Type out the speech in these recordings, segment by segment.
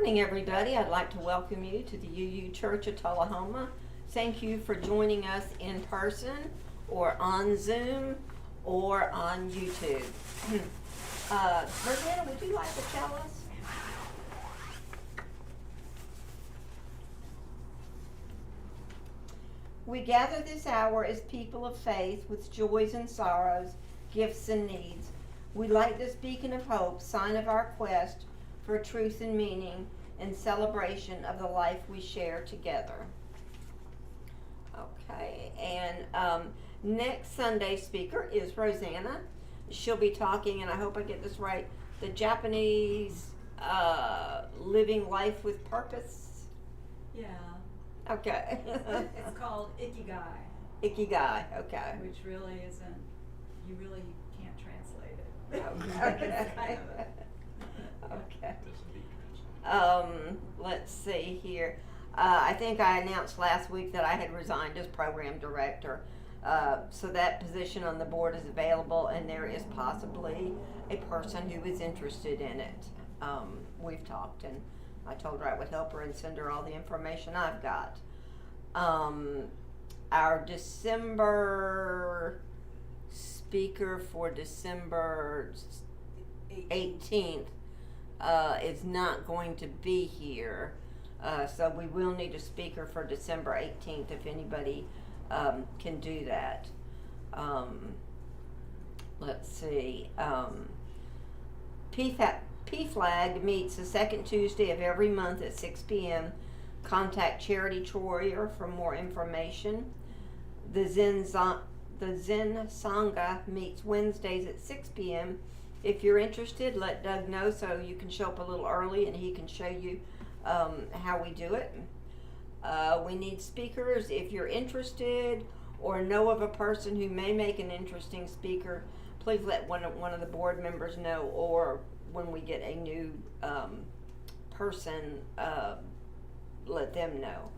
morning, everybody. I'd like to welcome you to the UU Church of Tullahoma. Thank you for joining us in person or on Zoom or on YouTube. Rosanna, would you like the chalice? We gather this hour as people of faith with joys and sorrows, gifts and needs. We light this beacon of hope, sign of our quest for truth and meaning and celebration of the life we share together. Okay, and next Sunday's speaker is Rosanna. She'll be talking, and I hope I get this right, the Japanese living life with purpose. Yeah. Okay. It's called Ikigai. Ikigai, okay. Which really isn't, you really can't translate it. Okay. It's kind of Okay. Let's see here. I think I announced last week that I had resigned as program director. So that position on the board is available, and there is possibly a person who is interested in it. We've talked, and I told her I would help her and send her all the information I've got. Our December speaker for December 18th is not going to be here. So we will need a speaker for December 18th if anybody can do that. Let's see. PFLAG meets the second Tuesday of every month at 6 p.m. Contact Charity Troyer for more information. The Zen Sangha meets Wednesdays at 6 p.m. If you're interested, let Doug know so you can show up a little early and he can show you how we do it. We need speakers. If you're interested or know of a person who may make an interesting speaker, please let one of the board members know, or when we get a new person, let them know.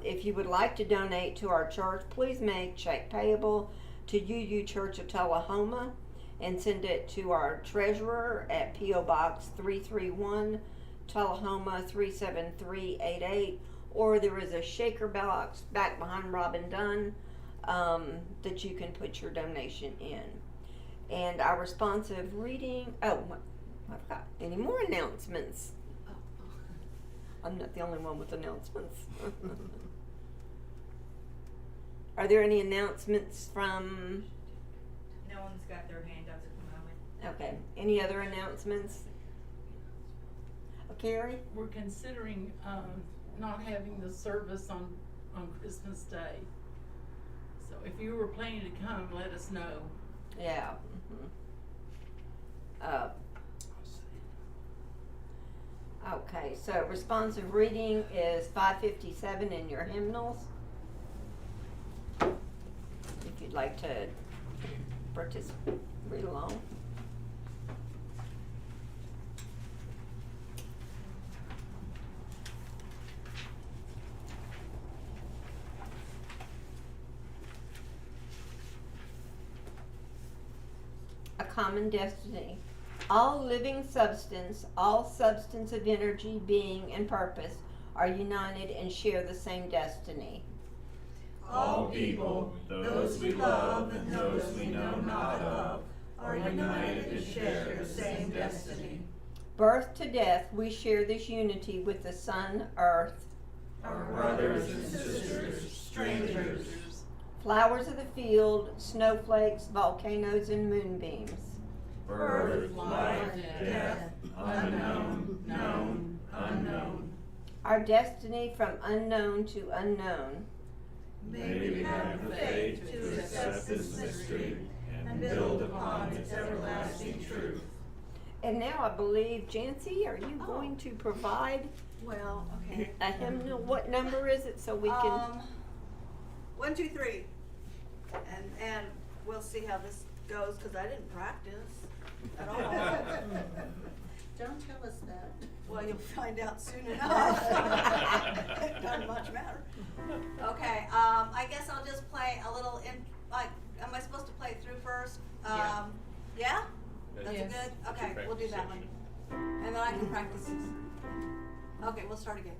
If you would like to donate to our church, please make check payable to UU Church of Tullahoma and send it to our treasurer at P.O. Box 331, Tullahoma 37388, or there is a shaker box back behind Robin Dunn that you can put your donation in. And our responsive reading, I've got any more announcements? I'm not the only one with announcements. Are there any announcements from? No one's got their hand up at the moment. Okay. Any other announcements? Carrie? We're considering not having the service on Christmas Day. So if you were planning to come, let us know. Yeah. Mm-hmm. Okay, so responsive reading is 557 in your hymnals. If you'd like to participate, read along. A common destiny. All living substance, all substance of energy, being, and purpose are united and share the same destiny. All people, those we love and those we know not of, are united and share the same destiny. Birth to death, we share this unity with the sun, earth, our brothers and sisters, strangers, flowers of the field, snowflakes, volcanoes, and moonbeams. Birth, life, death, unknown, known, unknown. Our destiny from unknown to unknown. May we have the faith to accept this mystery and build upon its everlasting truth. And now I believe, Jancy, are you going to provide Well, okay. a hymnal? What number is it so we can? 1, 2, 3, and we'll see how this goes because I didn't practice at all. Don't tell us that. Well, you'll find out soon enough. It doesn't much matter. Okay, I guess I'll just play a little. Am I supposed to play through first? Yeah. Yeah? That's Yes. good. Okay, we'll do that one, and then I can practice this. Okay, we'll start again.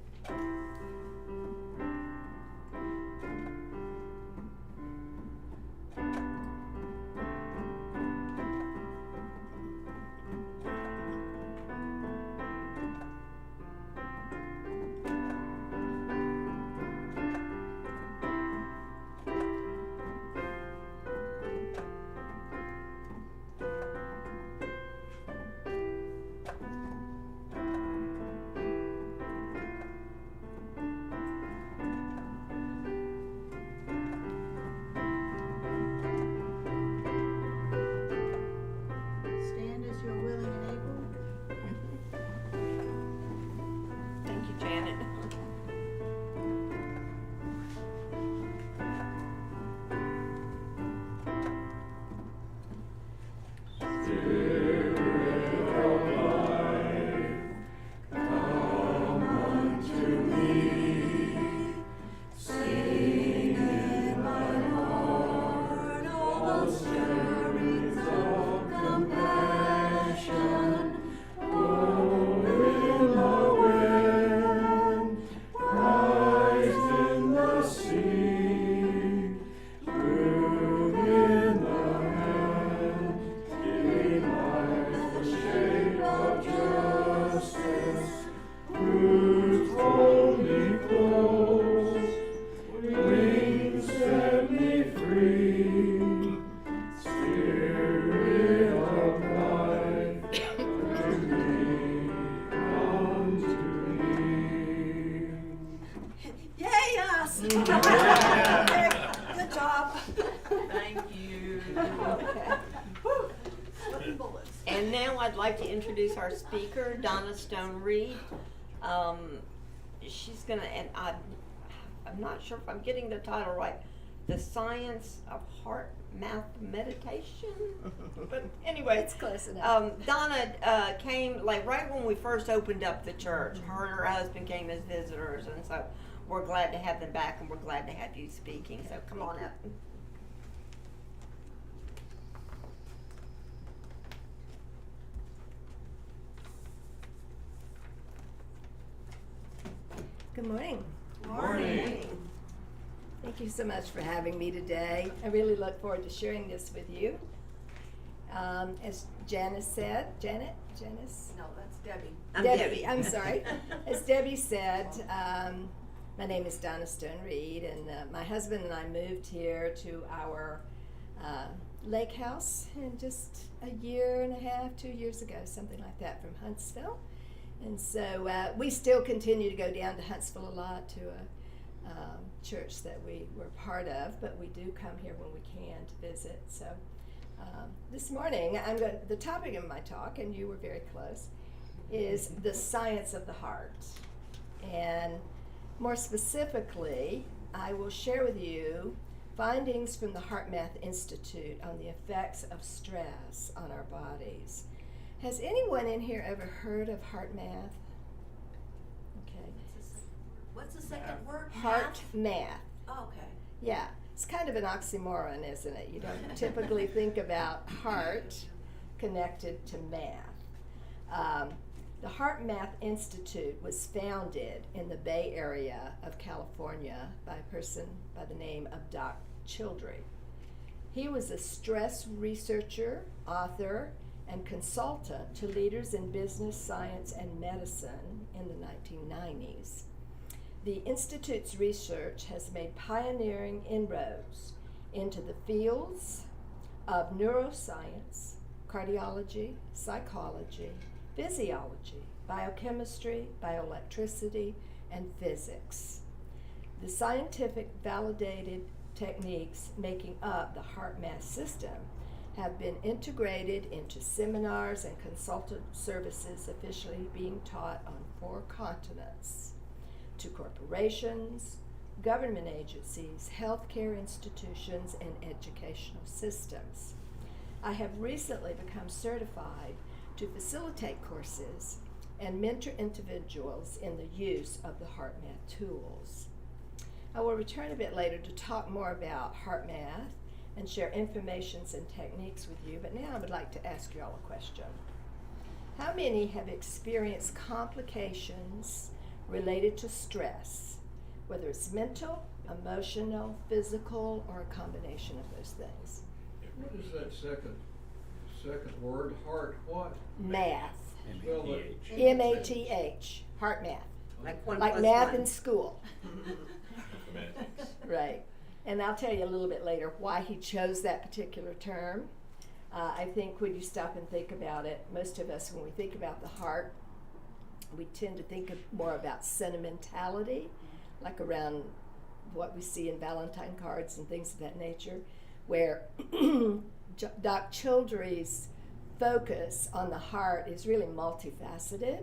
Stand as you're willing and able. Thank you, Janet. Yay, us! Good job. Thank you. Okay. Slipping bullets. And now I'd like to introduce our speaker, Donna Stone Reed. She's gonna, and I'm not sure if I'm getting the title right, The Science of Heart Mouth Meditation. But anyway, It's close enough. Donna came like right when we first opened up the church. Her and her husband came as visitors, and so we're glad to have them back, and we're glad to have you speaking. So come on up. Good morning. Morning. Thank you so much for having me today. I really look forward to sharing this with you. As Janice said, Janice? No, that's Debbie. I'm Debbie, I'm sorry. As Debbie said, my name is Donna Stone Reed, and my husband and I moved here to our lake house in just a year and a half, 2 years ago, something like that, from Huntsville. And so we still continue to go down to Huntsville a lot to a church that we were part of, but we do come here when we can to visit. So this morning, the topic of my talk, and you were very close, is the science of the heart. And more specifically, I will share with you findings from the HeartMath Institute on the effects of stress on our bodies. Has anyone in here ever heard of HeartMath? Okay. What's the second word? HeartMath. Oh, okay. Yeah, it's kind of an oxymoron, isn't it? You don't typically think about heart connected to math. The HeartMath Institute was founded in the Bay Area of California by a person by the name of Doc Childry. He was a stress researcher, author, and consultant to leaders in business, science, and medicine in the 1990s. The Institute's research has made pioneering inroads into the fields of neuroscience, cardiology, psychology, physiology, biochemistry, bioelectricity, and physics. The scientific validated techniques making up the HeartMath system have been integrated into seminars and consultant services officially being taught on 4 continents to corporations, government agencies, healthcare institutions, and educational systems. I have recently become certified to facilitate courses and mentor individuals in the use of the HeartMath tools. I will return a bit later to talk more about HeartMath and share informations and techniques with you, but now I would like to ask you all a question. How many have experienced complications related to stress, whether it's mental, emotional, physical, or a combination of those things. What is that second word? Heart what? Math. Spell that. M-A-T-H. Heart math. Like 1 Like plus math 1. in school. Semantics. Right. And I'll tell you a little bit later why he chose that particular term. I think when you stop and think about it, most of us, when we think about the heart, we tend to think more about sentimentality, like around what we see in Valentine cards and things of that nature, where Doc Childry's focus on the heart is really multifaceted.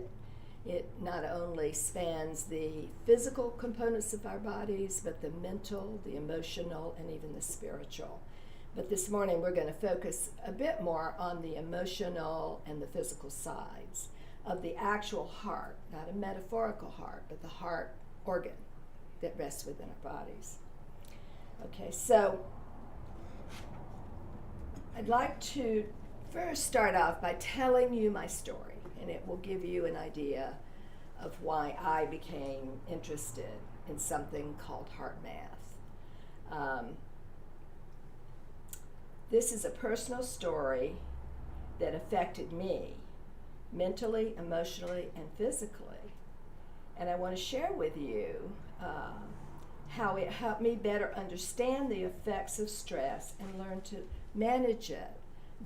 It not only spans the physical components of our bodies, but the mental, the emotional, and even the spiritual. But this morning we're going to focus a bit more on the emotional and the physical sides of the actual heart, not a metaphorical heart, but the heart organ that rests within our bodies. Okay, so I'd like to first start off by telling you my story, and it will give you an idea of why I became interested in something called heart math. This is a personal story that affected me mentally, emotionally, and physically. And I want to share with you how it helped me better understand the effects of stress and learn to manage it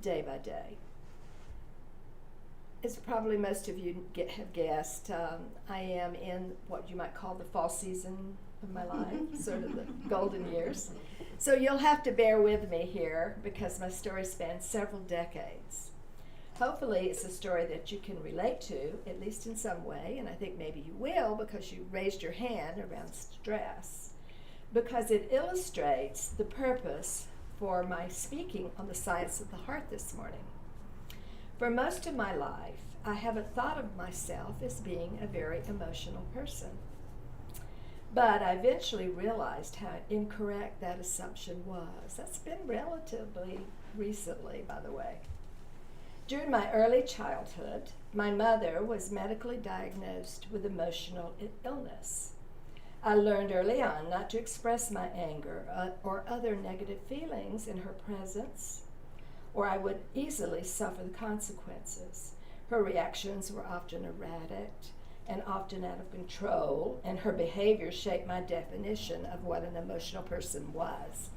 day by day. As probably most of you have guessed, I am in what you might call the fall season of my life, sort of the golden years. So you'll have to bear with me here because my story spans several decades. Hopefully it's a story that you can relate to, at least in some way, and I think maybe you will because you raised your hand around stress, because it illustrates the purpose for my speaking on the science of the heart this morning. For most of my life, I haven't thought of myself as being a very emotional person. But I eventually realized how incorrect that assumption was. That's been relatively recently, by the way. During my early childhood, my mother was medically diagnosed with emotional illness. I learned early on not to express my anger or other negative feelings in her presence, or I would easily suffer the consequences. Her reactions were often erratic and often out of control, and her behavior shaped my definition of what an emotional person was.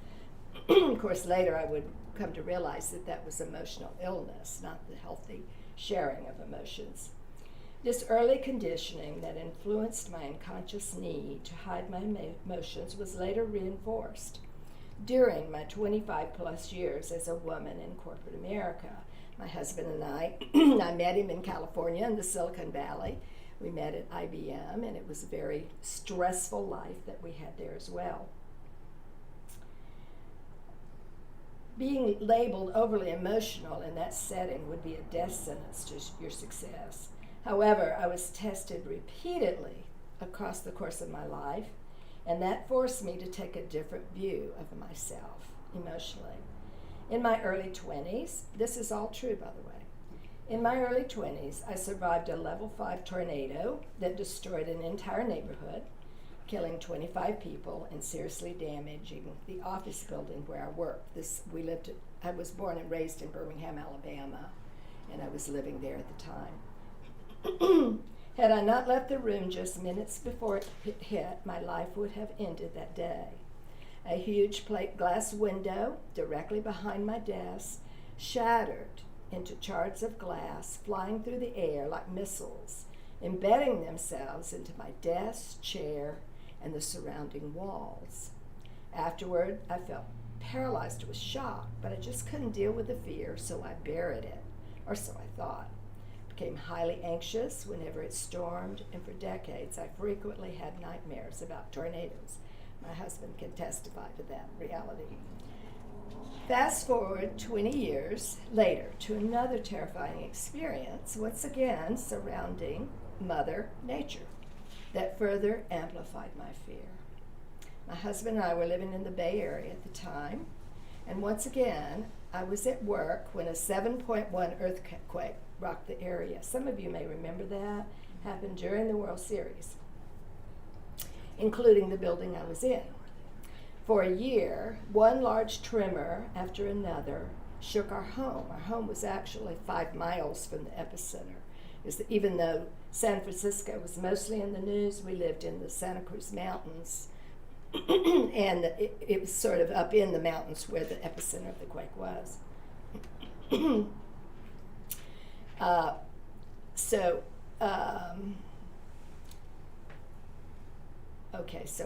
Of course, later I would come to realize that that was emotional illness, not the healthy sharing of emotions. This early conditioning that influenced my unconscious need to hide my emotions was later reinforced during my 25 plus years as a woman in corporate America. My husband and I met him in California in the Silicon Valley. We met at IBM, and it was a very stressful life that we had there as well. Being labeled overly emotional in that setting would be a death sentence to your success. However, I was tested repeatedly across the course of my life, and that forced me to take a different view of myself emotionally. In my early 20s, this is all true, by the way. In my early 20s, I survived a level 5 tornado that destroyed an entire neighborhood, killing 25 people and seriously damaging the office building where I worked. I was born and raised in Birmingham, Alabama, and I was living there at the time. Had I not left the room just minutes before it hit, my life would have ended that day. A huge plate glass window directly behind my desk shattered into shards of glass flying through the air like missiles, embedding themselves into my desk, chair, and the surrounding walls. Afterward, I felt paralyzed with shock, but I just couldn't deal with the fear, so I buried it, or so I thought. Became highly anxious whenever it stormed, and for decades I frequently had nightmares about tornadoes. My husband can testify to that reality. Fast forward 20 years later to another terrifying experience, once again surrounding Mother Nature, that further amplified my fear. My husband and I were living in the Bay Area at the time, and once again, I was at work when a 7.1 earthquake rocked the area. Some of you may remember that. Happened during the World Series. including the building I was in. For a year, one large tremor after another shook our home. Our home was actually 5 miles from the epicenter. Even though San Francisco was mostly in the news, we lived in the Santa Cruz Mountains, and it was sort of up in the mountains where the epicenter of the quake was. So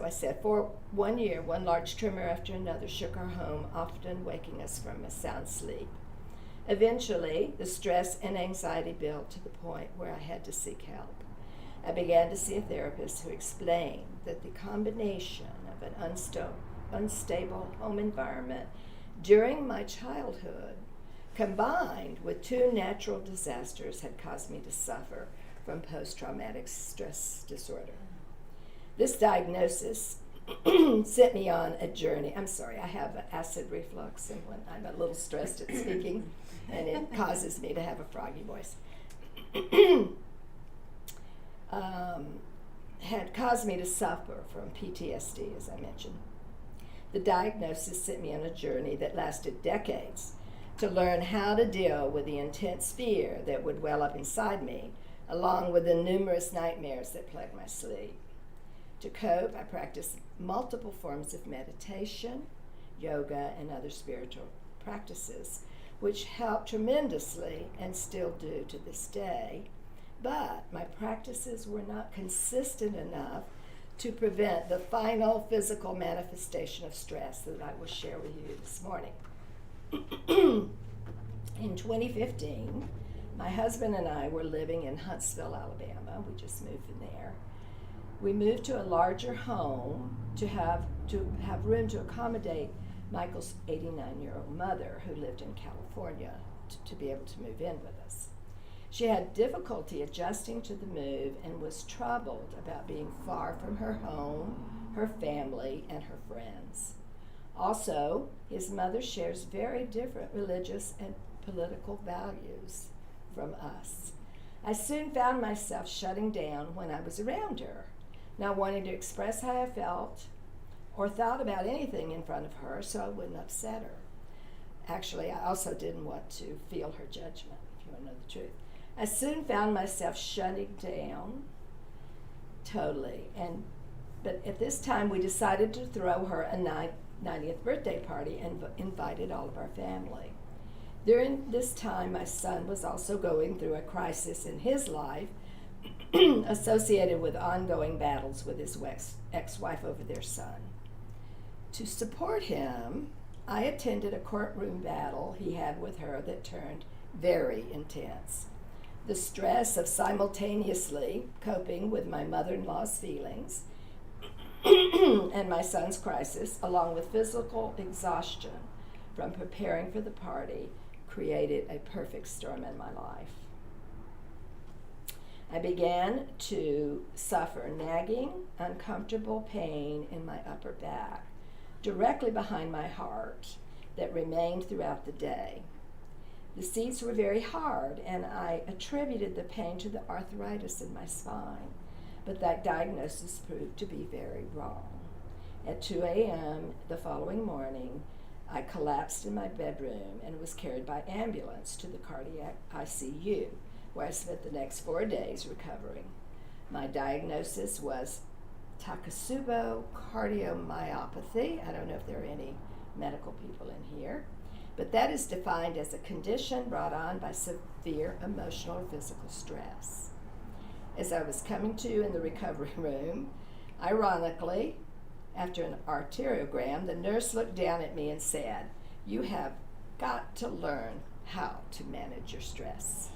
I said, for 1 year, one large tremor after another shook our home, often waking us from a sound sleep. Eventually, the stress and anxiety built to the point where I had to seek help. I began to see a therapist who explained that the combination of an unstable home environment during my childhood, combined with 2 natural disasters, had caused me to suffer from post-traumatic stress disorder. This diagnosis sent me on a journey. I'm sorry, I have acid reflux, and when I'm a little stressed at speaking, and it causes me to have a froggy voice. Had caused me to suffer from PTSD, as I mentioned. The diagnosis sent me on a journey that lasted decades to learn how to deal with the intense fear that would well up inside me, along with the numerous nightmares that plagued my sleep. To cope, I practiced multiple forms of meditation, yoga, and other spiritual practices, which helped tremendously and still do to this day. But my practices were not consistent enough to prevent the final physical manifestation of stress that I will share with you this morning. In 2015, my husband and I were living in Huntsville, Alabama. We just moved in there. We moved to a larger home to have room to accommodate Michael's 89-year-old mother, who lived in California, to be able to move in with us. She had difficulty adjusting to the move and was troubled about being far from her home, her family, and her friends. Also, his mother shares very different religious and political values from us. I soon found myself shutting down when I was around her, not wanting to express how I felt or thought about anything in front of her so I wouldn't upset her. Actually, I also didn't want to feel her judgment, if you want to know the truth. I soon found myself shutting down totally, but at this time we decided to throw her a 90th birthday party and invited all of our family. During this time, my son was also going through a crisis in his life associated with ongoing battles with his ex-wife over their son. To support him, I attended a courtroom battle he had with her that turned very intense. The stress of simultaneously coping with my mother-in-law's feelings and my son's crisis, along with physical exhaustion from preparing for the party, created a perfect storm in my life. I began to suffer nagging, uncomfortable pain in my upper back, directly behind my heart, that remained throughout the day. The seats were very hard, and I attributed the pain to the arthritis in my spine, but that diagnosis proved to be very wrong. At 2 a.m. the following morning, I collapsed in my bedroom and was carried by ambulance to the cardiac ICU, where I spent the next 4 days recovering. My diagnosis was Takotsubo cardiomyopathy. I don't know if there are any medical people in here, but that is defined as a condition brought on by severe emotional or physical stress. As I was coming to in the recovery room, ironically, after an arteriogram, the nurse looked down at me and said, "You have got to learn how to manage your stress."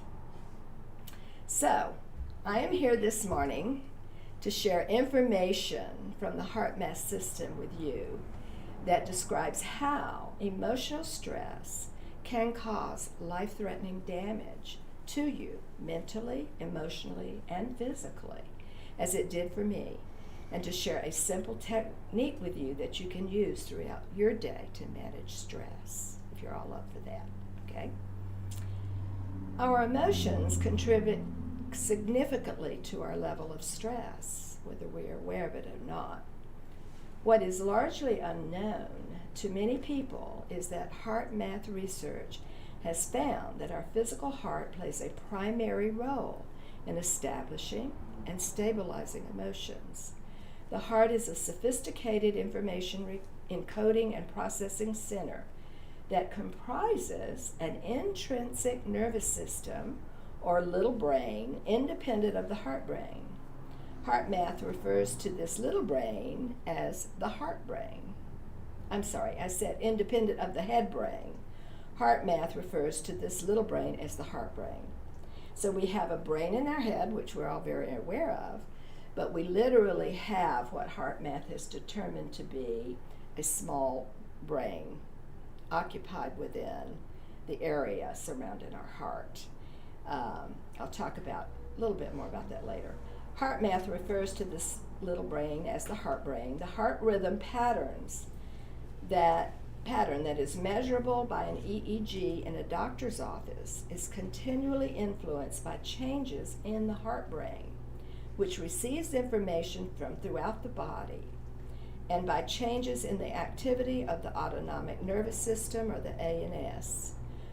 So, I am here this morning to share information from the HeartMath system with you that describes how emotional stress can cause life-threatening damage to you mentally, emotionally, and physically, as it did for me, and to share a simple technique with you that you can use throughout your day to manage stress, if you're all up for that, okay? Our emotions contribute significantly to our level of stress. whether we are aware of it or not. What is largely unknown to many people is that heart math research has found that our physical heart plays a primary role in establishing and stabilizing emotions. The heart is a sophisticated information encoding and processing center that comprises an intrinsic nervous system or little brain independent of the heart brain. Heart math refers to this little brain as the heart brain. I'm sorry, I said independent of the head brain. Heart math refers to this little brain as the heart brain. So we have a brain in our head, which we're all very aware of, but we literally have what heart math has determined to be a small brain occupied within the area surrounding our heart. I'll talk about a little bit more about that later. Heart math refers to this little brain as the heart brain. The heart rhythm pattern that is measurable by an EEG in a doctor's office is continually influenced by changes in the heart brain, which receives information from throughout the body, and by changes in the activity of the autonomic nervous system, or the ANS.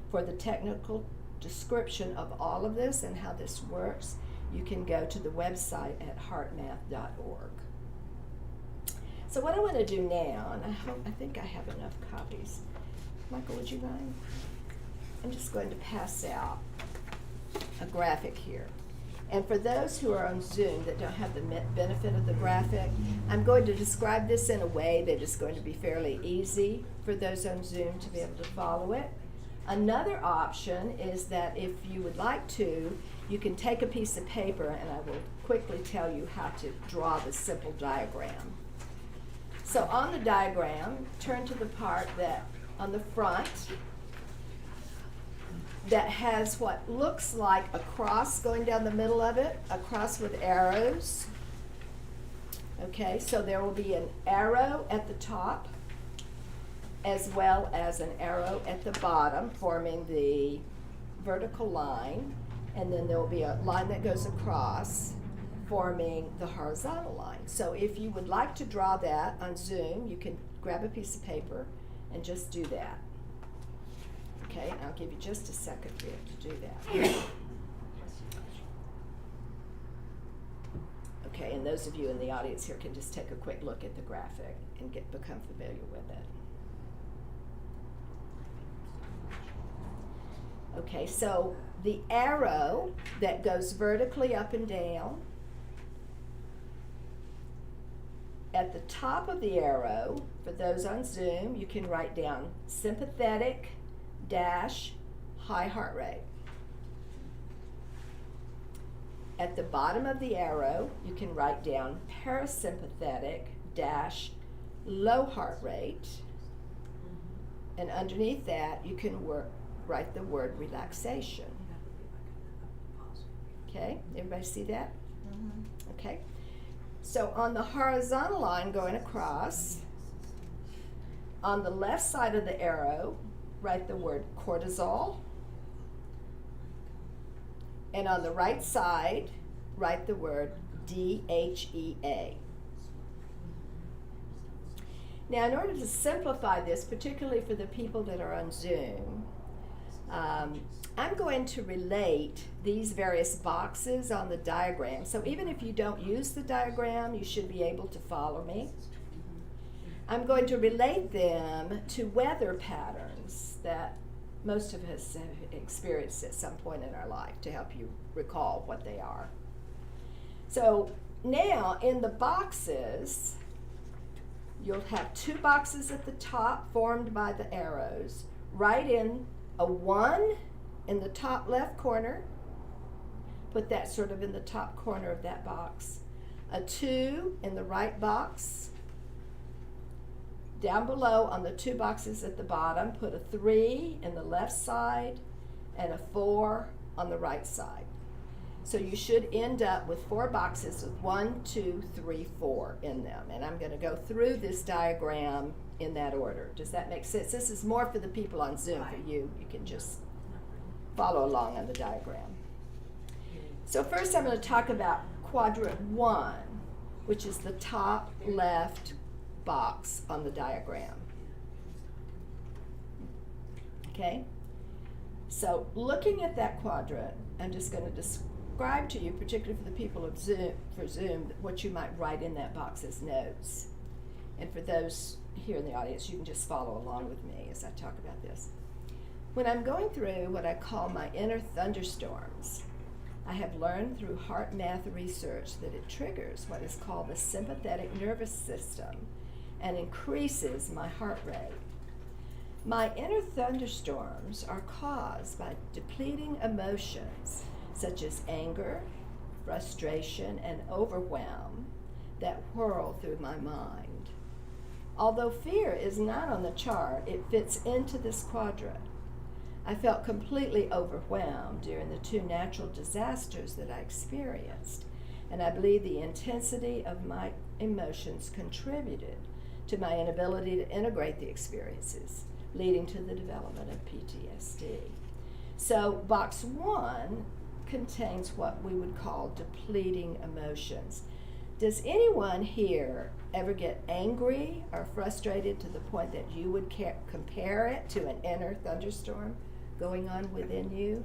For the technical description of all of this and how this works, you can go to the website at heartmath.org. So what I want to do now, and I think I have enough copies. Michael, would you mind? I'm just going to pass out a graphic here. And for those who are on Zoom that don't have the benefit of the graphic, I'm going to describe this in a way that is going to be fairly easy for those on Zoom to be able to follow it. Another option is that if you would like to, you can take a piece of paper and I will quickly tell you how to draw the simple diagram. So on the diagram, turn to the part that on the front that has what looks like a cross going down the middle of it, a cross with arrows. Okay, so there will be an arrow at the top as well as an arrow at the bottom forming the vertical line, and then there will be a line that goes across forming the horizontal line. So if you would like to draw that on Zoom, you can grab a piece of paper and just do that. Okay, and I'll give you just a second for you to do that. Okay, and those of you in the audience here can just take a quick look at the graphic and become familiar with it. Okay, so the arrow that goes vertically up and down, at the top of the arrow, for those on Zoom, you can write down sympathetic dash high heart rate. At the bottom of the arrow, you can write down parasympathetic dash low heart rate. And underneath that, you can write the word relaxation. Okay, everybody see that? Mm-hmm. Okay. So on the horizontal line going across, on the left side of the arrow, write the word cortisol. And on the right side, write the word DHEA. Now, in order to simplify this, particularly for the people that are on Zoom, I'm going to relate these various boxes on the diagram. So even if you don't use the diagram, you should be able to follow me. I'm going to relate them to weather patterns that most of us have experienced at some point in our life to help you recall what they are. So now in the boxes, you'll have two boxes at the top formed by the arrows. Write in a 1 in the top left corner. Put that sort of in the top corner of that box. A 2 in the right box. Down below on the two boxes at the bottom, put a 3 in the left side and a 4 on the right side. So you should end up with 4 boxes with 1, 2, 3, 4 in them. And I'm going to go through this diagram in that order. Does that make sense? This is more for the people on Zoom. For you, you can just follow along on the diagram. So first I'm going to talk about quadrant 1. which is the top left box on the diagram. Okay? So looking at that quadrant, I'm just going to describe to you, particularly for the people of Zoom, what you might write in that box as notes. And for those here in the audience, you can just follow along with me as I talk about this. When I'm going through what I call my inner thunderstorms, I have learned through heart math research that it triggers what is called the sympathetic nervous system and increases my heart rate. My inner thunderstorms are caused by depleting emotions such as anger, frustration, and overwhelm that whirl through my mind. Although fear is not on the chart, it fits into this quadrant. I felt completely overwhelmed during the 2 natural disasters that I experienced, and I believe the intensity of my emotions contributed to my inability to integrate the experiences, leading to the development of PTSD. So box 1 contains what we would call depleting emotions. Does anyone here ever get angry or frustrated to the point that you would compare it to an inner thunderstorm going on within you?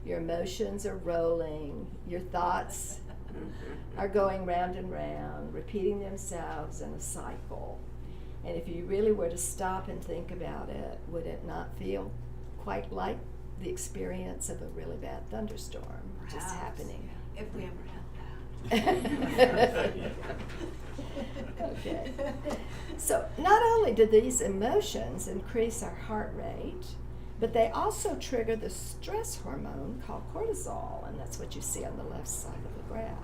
Your emotions are rolling, your thoughts are going round and round, repeating themselves in a cycle. And if you really were to stop and think about it, would it not feel quite like the experience of a really bad thunderstorm just Perhaps, happening? If we ever had that. Okay. So not only do these emotions increase our heart rate, but they also trigger the stress hormone called cortisol, and that's what you see on the left side of the graph.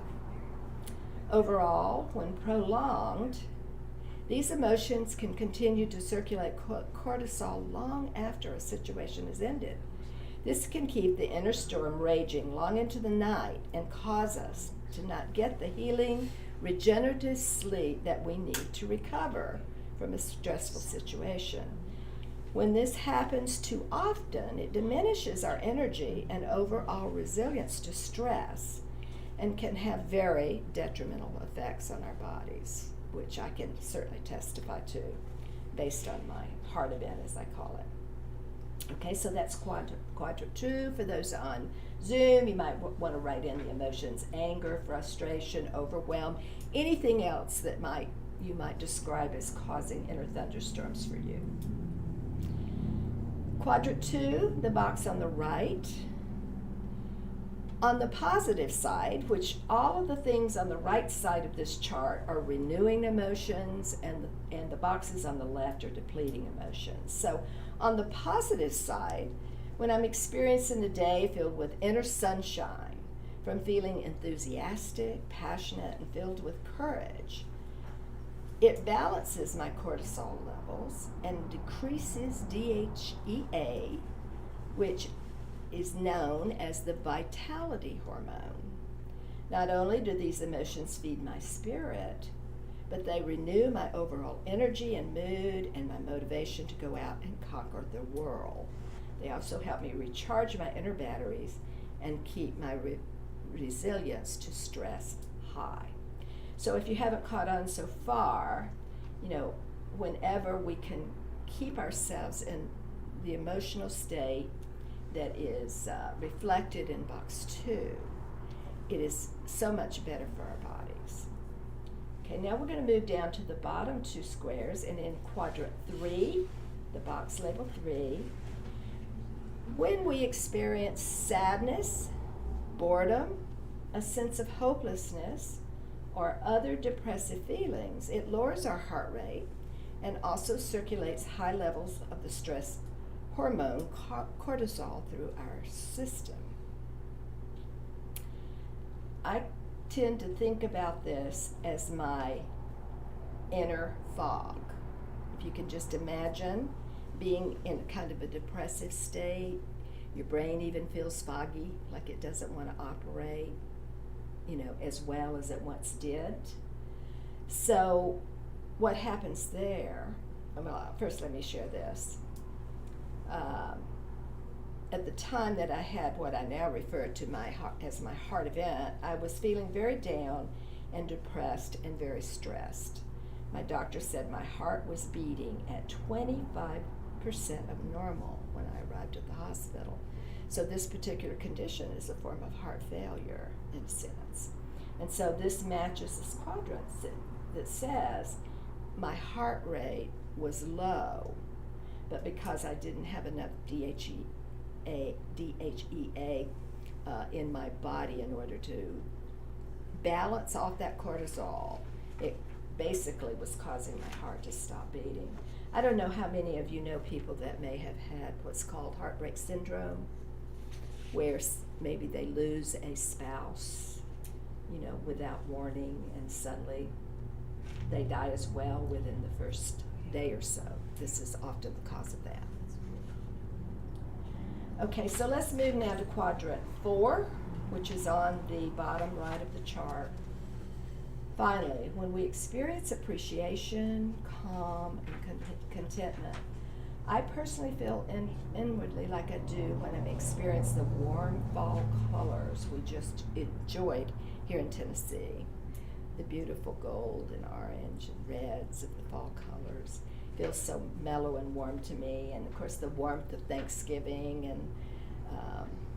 Overall, when prolonged, these emotions can continue to circulate cortisol long after a situation has ended. This can keep the inner storm raging long into the night and cause us to not get the healing, regenerative sleep that we need to recover from a stressful situation. When this happens too often, it diminishes our energy and overall resilience to stress and can have very detrimental effects on our bodies, which I can certainly testify to based on my heart event, as I call it. Okay, so that's quadrant 2. For those on Zoom, you might want to write in the emotions: anger, frustration, overwhelm, anything else that you might describe as causing inner thunderstorms for you. Quadrant 2, the box on the right. On the positive side, which all of the things on the right side of this chart are renewing emotions, and the boxes on the left are depleting emotions. So on the positive side, when I'm experiencing a day filled with inner sunshine, from feeling enthusiastic, passionate, and filled with courage, it balances my cortisol levels and decreases DHEA, which is known as the vitality hormone. Not only do these emotions feed my spirit, but they renew my overall energy and mood and my motivation to go out and conquer the world. They also help me recharge my inner batteries and keep my resilience to stress high. So if you haven't caught on so far, whenever we can keep ourselves in the emotional state that is reflected in box 2, it is so much better for our bodies. Okay, now we're going to move down to the bottom 2 squares, and in quadrant 3, the box labeled 3, when we experience sadness, boredom, a sense of hopelessness, or other depressive feelings, it lowers our heart rate and also circulates high levels of the stress hormone cortisol through our system. I tend to think about this as my inner fog. If you can just imagine being in kind of a depressive state, your brain even feels foggy, like it doesn't want to operate, as well as it once did. So what happens there, well, first let me share this. At the time that I had what I now refer to as my heart event, I was feeling very down and depressed and very stressed. My doctor said my heart was beating at 25% of normal when I arrived at the hospital. So this particular condition is a form of heart failure in a sense. And so this matches this quadrant that says my heart rate was low, but because I didn't have enough DHEA in my body in order to balance off that cortisol, it basically was causing my heart to stop beating. I don't know how many of you know people that may have had what's called heartbreak syndrome, where maybe they lose a spouse, without warning, and suddenly they die as well within the first day or so. This is often the cause of that. Okay, so let's move now to quadrant 4, which is on the bottom right of the chart. Finally, when we experience appreciation, calm, and contentment, I personally feel inwardly like I do when I experience the warm fall colors we just enjoyed here in Tennessee. The beautiful gold and orange and reds of the fall colors feels so mellow and warm to me, and of course the warmth of Thanksgiving and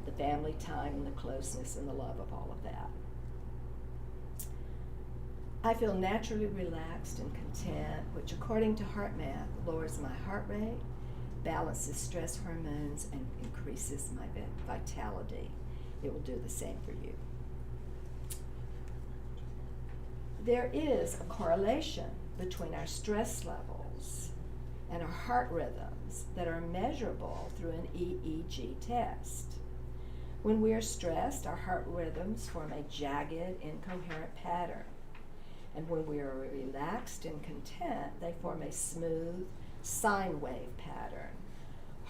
the family time and the closeness and the love of all of that. I feel naturally relaxed and content, which according to HeartMath lowers my heart rate, balances stress hormones, and increases my vitality. It will do the same for you. There is a correlation between our stress levels and our heart rhythms that are measurable through an EEG test. When we are stressed, our heart rhythms form a jagged, incoherent pattern. And when we are relaxed and content, they form a smooth sine wave pattern.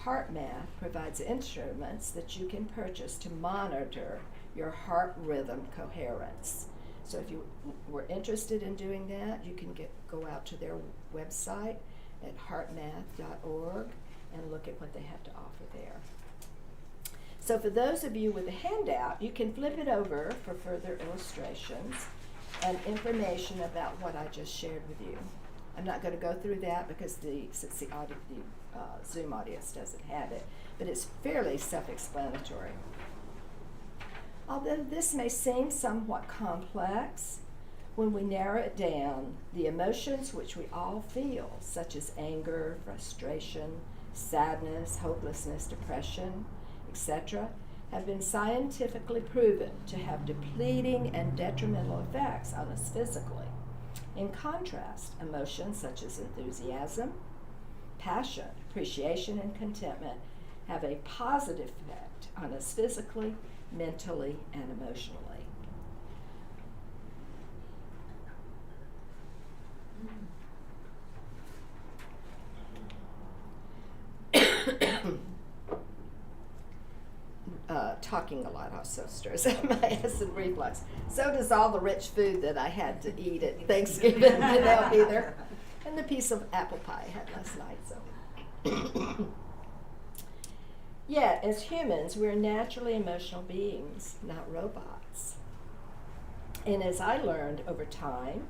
HeartMath provides instruments that you can purchase to monitor your heart rhythm coherence. So if you were interested in doing that, you can go out to their website at heartmath.org and look at what they have to offer there. So for those of you with a handout, you can flip it over for further illustrations and information about what I just shared with you. I'm not going to go through that because since the Zoom audience doesn't have it, but it's fairly self-explanatory. Although this may seem somewhat complex, when we narrow it down, the emotions which we all feel, such as anger, frustration, sadness, hopelessness, depression, etc., have been scientifically proven to have depleting and detrimental effects on us physically. In contrast, emotions such as enthusiasm, passion, appreciation, and contentment have a positive effect on us physically, mentally, and emotionally. Talking a lot also stirs up my acid reflux. So does all the rich food that I had to eat at Thanksgiving without either. And the piece of apple pie I had last night. So. Yet, as humans, we're naturally emotional beings, not robots. And as I learned over time,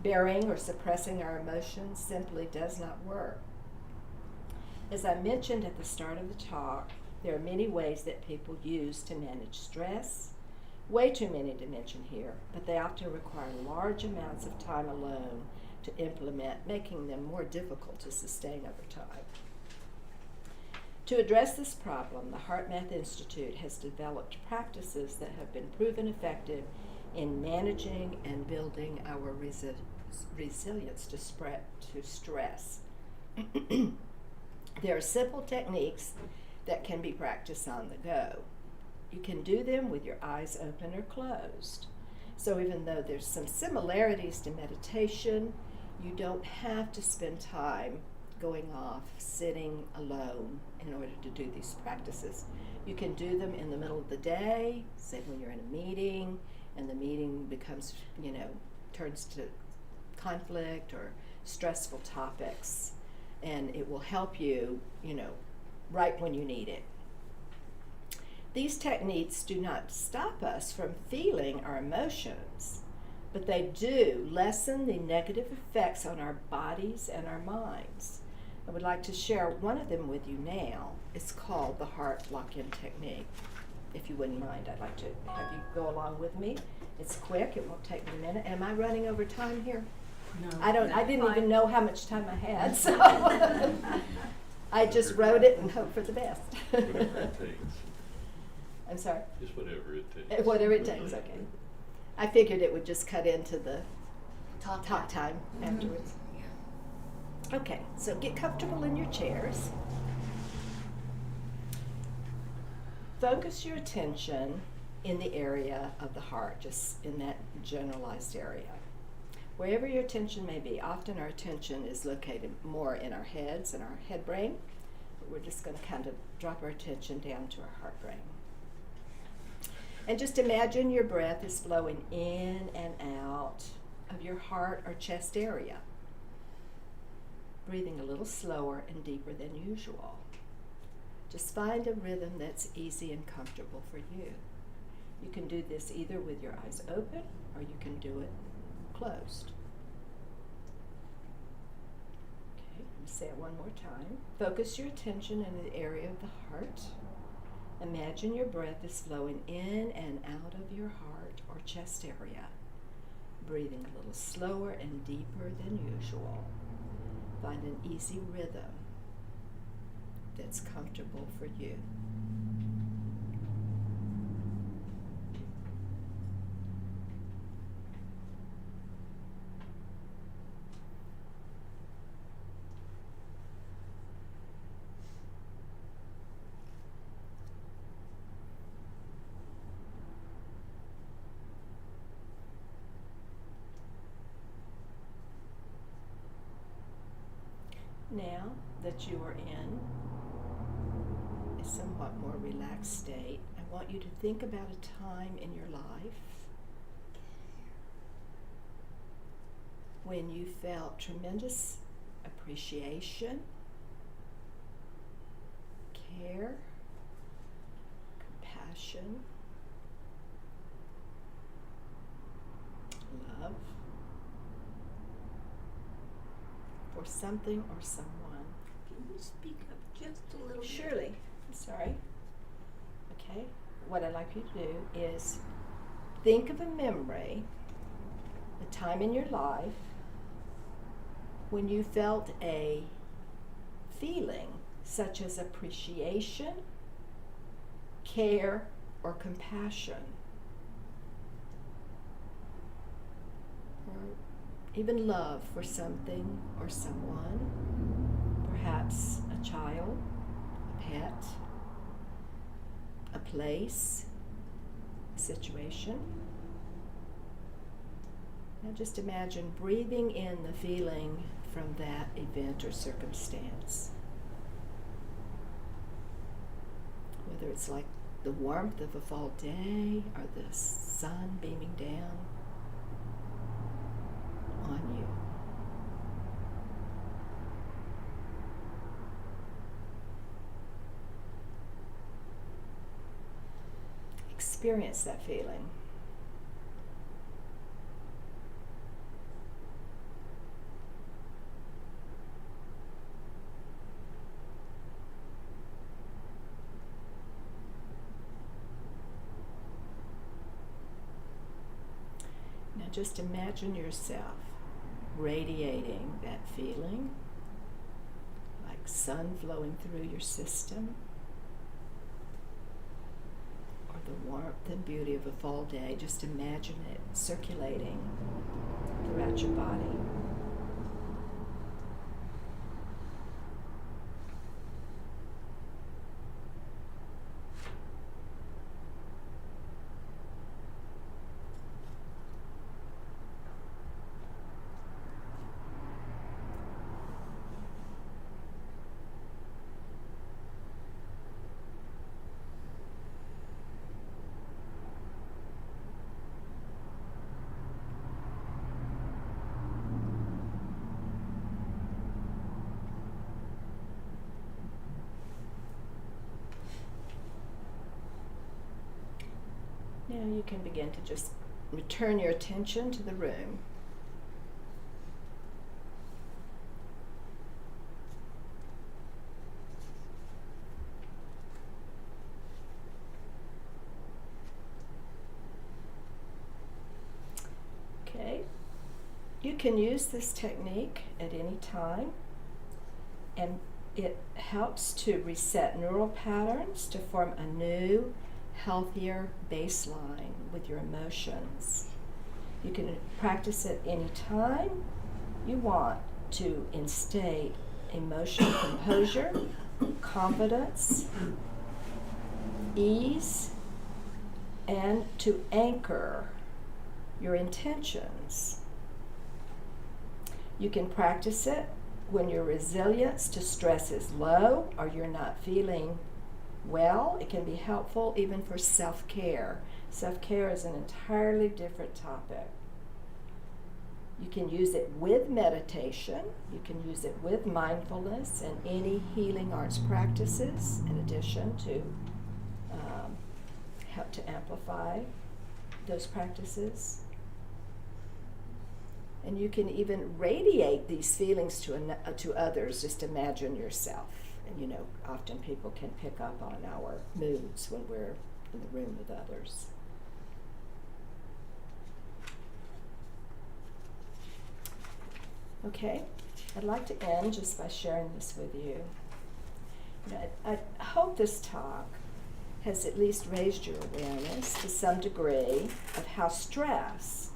burying or suppressing our emotions simply does not work. As I mentioned at the start of the talk, there are many ways that people use to manage stress. Way too many to mention here, but they often require large amounts of time alone to implement, making them more difficult to sustain over time. To address this problem, the HeartMath Institute has developed practices that have been proven effective in managing and building our resilience to stress. There are simple techniques that can be practiced on the go. You can do them with your eyes open or closed. So even though there's some similarities to meditation, you don't have to spend time going off, sitting alone in order to do these practices. You can do them in the middle of the day, say when you're in a meeting, and the meeting becomes, turns to conflict or stressful topics, and it will help you, right when you need it. These techniques do not stop us from feeling our emotions, but they do lessen the negative effects on our bodies and our minds. I would like to share one of them with you now. It's called the heart lock-in technique. If you wouldn't mind, I'd like to have you go along with me. It's quick, it won't take me a minute. Am I running over time here? No. I didn't Fine. even know how much time I had, so I just wrote it and hoped for the best. Whatever it takes. I'm sorry? Just whatever it takes. Whatever it takes, okay. I figured it would just cut into the talk time afterwards. Okay, so get comfortable in your chairs. Focus your attention in the area of the heart, just in that generalized area. Wherever your attention may be, often our attention is located more in our heads and our head brain, but we're just going to kind of drop our attention down to our heart brain. And just imagine your breath is flowing in and out of your heart or chest area, breathing a little slower and deeper than usual. Just find a rhythm that's easy and comfortable for you. You can do this either with your eyes open or you can do it closed. Okay, let me say it one more time. Focus your attention in the area of the heart. Imagine your breath is flowing in and out of your heart or chest area, breathing a little slower and deeper than usual. Find an easy rhythm that's comfortable for you. Now that you are in a somewhat more relaxed state, I want you to think about a time in your life when you felt tremendous appreciation, care, compassion, love for something or someone. Can you speak up just a little bit? Surely. I'm sorry. Okay. What I'd like you to do is think of a memory, a time in your life when you felt a feeling such as appreciation, care, or compassion, or even love for something or someone, perhaps a child, a pet, a place, a situation. Now just imagine breathing in the feeling from that event or circumstance. Whether it's like the warmth of a fall day or the sun beaming down on you. Experience that feeling. Now just imagine yourself radiating that feeling, like sun flowing through your system, or the warmth and beauty of a fall day. Just imagine it circulating throughout your body. Now you can begin to just return your attention to the room. Okay, you can use this technique at any time, and it helps to reset neural patterns to form a new, healthier baseline with your emotions. You can practice it any time you want to instate emotional composure, confidence, ease, and to anchor your intentions. You can practice it when your resilience to stress is low or you're not feeling well. It can be helpful even for self-care. Self-care is an entirely different topic. You can use it with meditation. You can use it with mindfulness and any healing arts practices in addition to help to amplify those practices. And you can even radiate these feelings to others. Just imagine yourself. And you know, often people can pick up on our moods when we're in the room with others. Okay, I'd like to end just by sharing this with you. I hope this talk has at least raised your awareness to some degree of how stress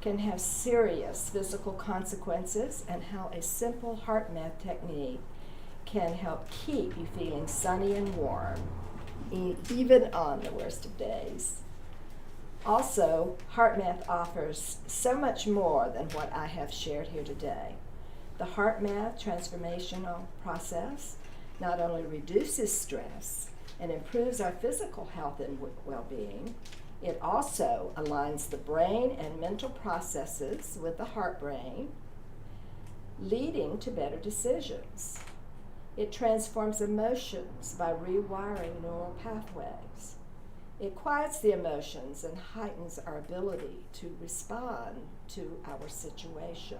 can have serious physical consequences and how a simple heart math technique can help keep you feeling sunny and warm, even on the worst of days. Also, heart math offers so much more than what I have shared here today. The heart math transformational process not only reduces stress and improves our physical health and well-being, it also aligns the brain and mental processes with the heart brain, leading to better decisions. It transforms emotions by rewiring neural pathways. It quiets the emotions and heightens our ability to respond to our situation,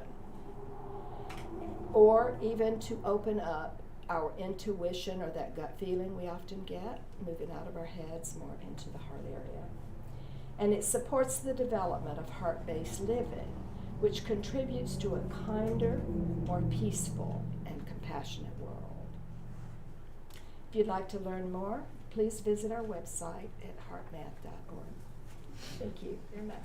or even to open up our intuition or that gut feeling we often get, moving out of our heads more into the heart area. And it supports the development of heart-based living, which contributes to a kinder, more peaceful, and compassionate world. If you'd like to learn more, please visit our website at heartmath.org. Thank you very much.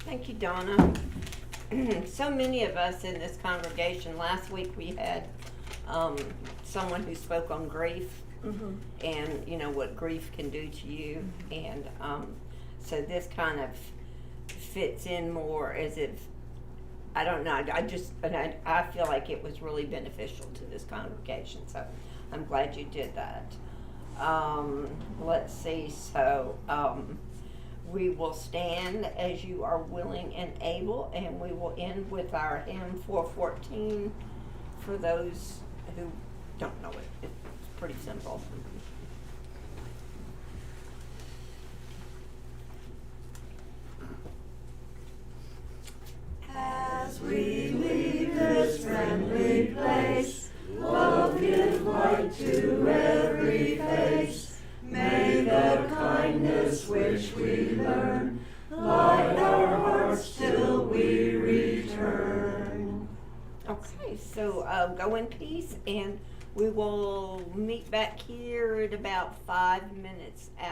Thank you, Donna. So many of us in this congregation, last week we had someone who spoke on grief and you know what grief can do to you, and so this kind of fits in more as if, I don't know, I feel like it was really beneficial to this congregation, so I'm glad you did that. Let's see, so we will stand as you are willing and able, and we will end with our hymn 414 for those who don't know it. It's pretty simple. As we leave this friendly place, love give light to every face. May the kindness which we learn light our hearts till we return. Okay, so go in peace, and we will meet back here at about 5 minutes after.